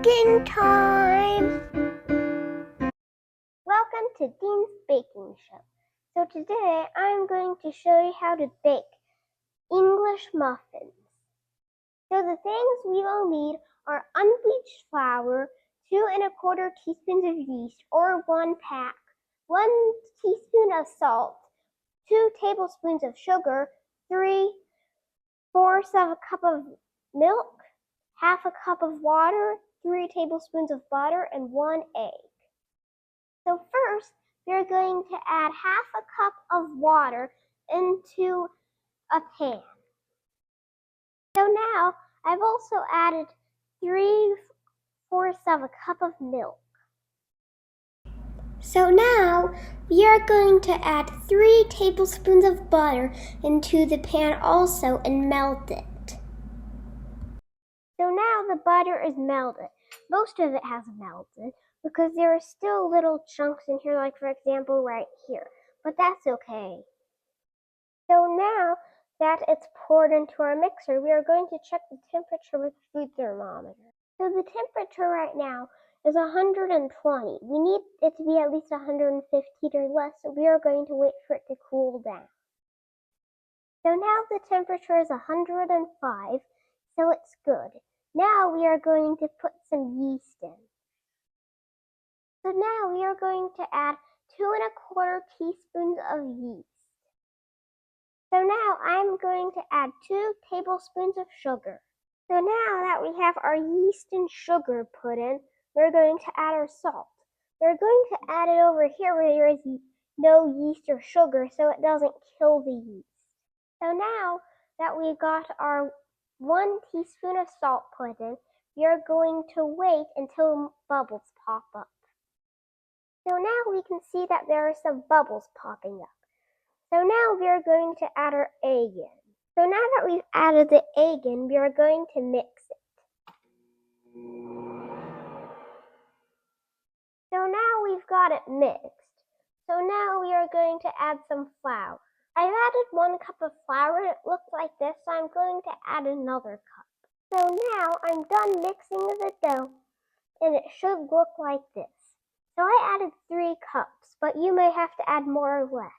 Baking time! Welcome to Dean's Baking Show. So today I'm going to show you how to bake English muffins. So the things we will need are unbleached flour, 2 1/4 teaspoons of yeast or 1 pack, 1 teaspoon of salt, 2 tablespoons of sugar, 3/4 of a cup of milk, half a cup of water, 3 tablespoons of butter, and 1 egg. So first, we're going to add half a cup of water into a pan. So now, I've also added 3/4 of a cup of milk. So now, we are going to add 3 tablespoons of butter into the pan also and melt it. So now the butter is melted. Most of it has melted because there are still little chunks in here, like for example right here, but that's okay. So now that it's poured into our mixer, we are going to check the temperature with a food thermometer. So the temperature right now is 120. We need it to be at least 115 or less, so we are going to wait for it to cool down. So now the temperature is 105, so it's good. Now we are going to put some yeast in. So now we are going to add 2 1/4 teaspoons of yeast. So now I'm going to add 2 tablespoons of sugar. So now that we have our yeast and sugar put in, we're going to add our salt. We're going to add it over here where there is no yeast or sugar so it doesn't kill the yeast. So now that we got our 1 teaspoon of salt put in, we are going to wait until bubbles pop up. So now we can see that there are some bubbles popping up. So now we are going to add our egg in. So now that we've added the egg in, we are going to mix it. So now we've got it mixed. So now we are going to add some flour. I've added 1 cup of flour and it looks like this, so I'm going to add another cup. So now I'm done mixing the dough and it should look like this. So I added 3 cups, but you may have to add more or less.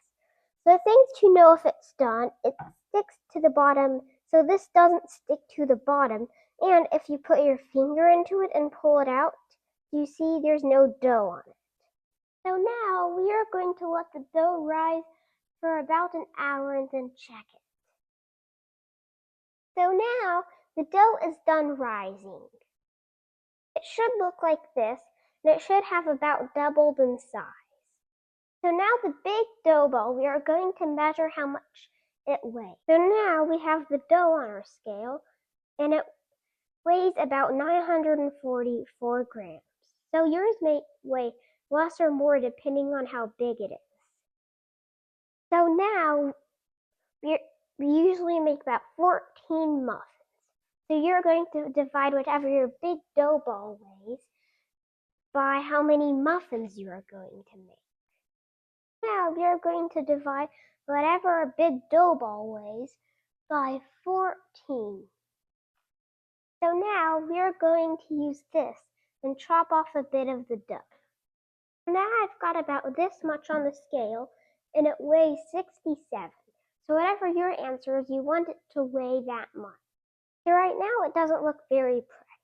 So things to know if it's done, it sticks to the bottom, so this doesn't stick to the bottom. And if you put your finger into it and pull it out, you see there's no dough on it. So now we are going to let the dough rise for about an hour and then check it. So now the dough is done rising. It should look like this, and it should have about doubled in size. So now the big dough ball, we are going to measure how much it weighs. So now we have the dough on our scale, and it weighs about 944 grams. So yours may weigh less or more depending on how big it is. So now we usually make about 14 muffins. So you're going to divide whatever your big dough ball weighs by how many muffins you are going to make. Now we are going to divide whatever our big dough ball weighs by 14. So now we are going to use this and chop off a bit of the dough. Now I've got about this much on the scale and it weighs 67. So whatever your answer is, you want it to weigh that much. So right now it doesn't look very pretty.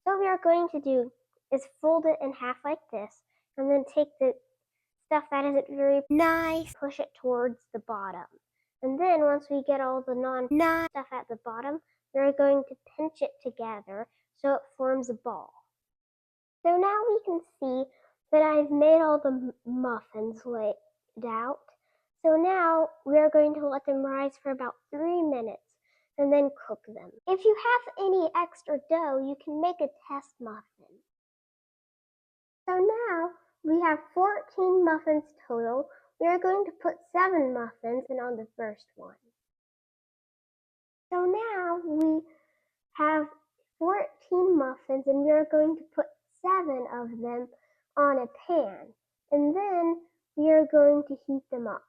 So what we are going to do is fold it in half like this and then take the stuff that isn't very nice, push it towards the bottom. And then once we get all the non-nice stuff at the bottom, we're going to pinch it together so it forms a ball. So now we can see that I've made all the muffins laid out. So now we're going to let them rise for about 3 minutes and then cook them. If you have any extra dough, you can make a test muffin. So now we have 14 muffins total. We are going to put 7 muffins in on the first one. So now we have 14 muffins and we are going to put 7 of them on a pan. And then we are going to heat them up.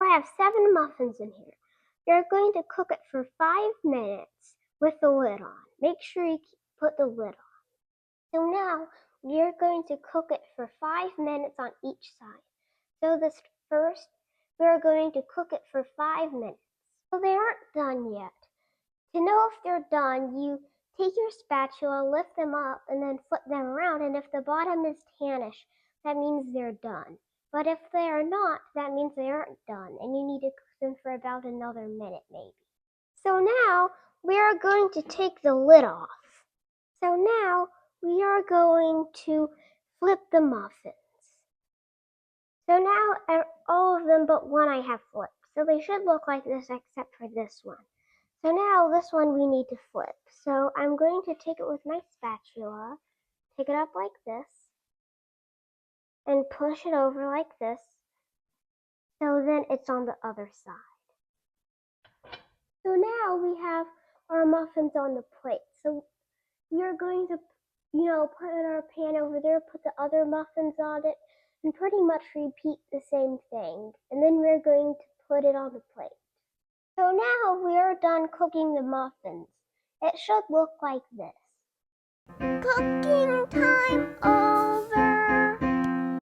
I have 7 muffins in here. We are going to cook it for 5 minutes with the lid on. Make sure you put the lid on. So now we are going to cook it for 5 minutes on each side. So this first, we are going to cook it for 5 minutes. So they aren't done yet. To know if they're done, you take your spatula, lift them up, and then flip them around, and if the bottom is tannish, that means they're done. But if they are not, that means they aren't done, and you need to cook them for about another minute maybe. So now we are going to take the lid off. So now we are going to flip the muffins. So now all of them but one I have flipped. So they should look like this except for this one. So now this one we need to flip. So I'm going to take it with my spatula, take it up like this, and push it over like this. So then it's on the other side. So now we have our muffins on the plate. So we are going to, put our pan over there, put the other muffins on it, and pretty much repeat the same thing. And then we're going to put it on the plate. So now we are done cooking the muffins. It should look like this. Cooking time!